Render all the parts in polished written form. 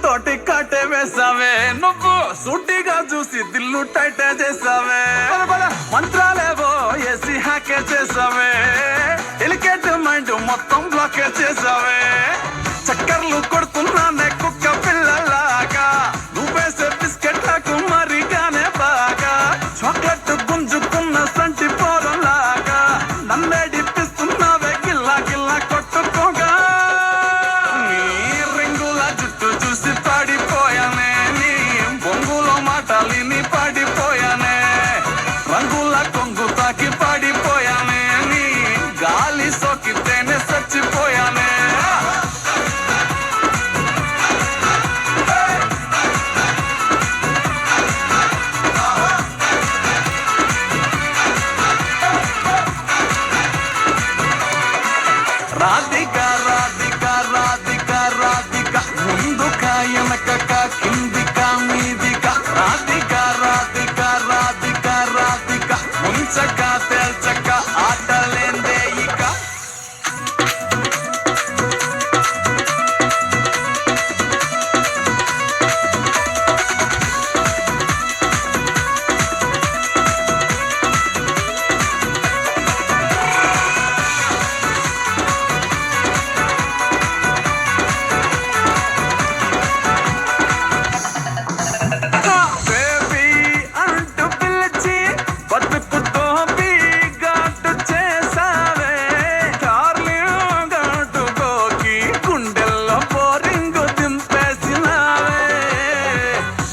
తోటి కాటే వేసావే నువ్వు సూటిగా చూసి దిల్లు టైటే చేసావే మంత్రాలేవో ఏసీ హ్యాకే చేసావే ఎలికేట్ మైండ్ మొత్తం బ్లాకే చేసావే చక్కర్లు కొడుతున్నానే కుక్క పిల్లలాగా నువ్వేసే బిస్కెట్ లకు మరిగానే బాగా చాక్లెట్ గుంజుకున్న సంటి పోరలాగా నన్నే డిప్పిస్తున్నావే గిల్లా గిల్లా కొట్టుకోగా నీ రింగుల జుట్టు చూసి పాడిపోయానే నీ బొంగులో మాటలిని పాడిపోయానే రంగుల కొంగు తాకి పాడిపోయానే నీ గాలి సోకితేనే చచ్చిపోయానే రాధికా రాధికా రాధికా రాధికా ముందుకా వెనకకా కిందికా మీదికా రాధికా రాధికా రాధికా రాధికా ముంచక తేల్చక ఆటలేందే ఇక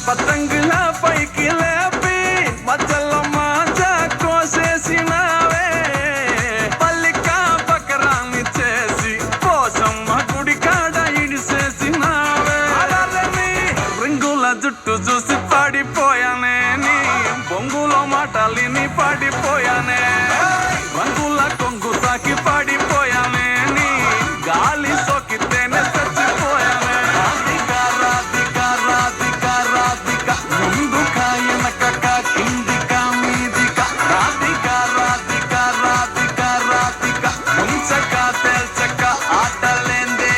పతంగుల పైకి లేపి మధ్యలో మాజా కోసేసినావే పల్లికా బకరాన్ని చేసి పోసమ్మ గుడి కాడ ఇడిసేసినావే రింగుల జుట్టు చూసి పాడిపోయానే నీ బొంగులో మాటలిని పాడిపోయానే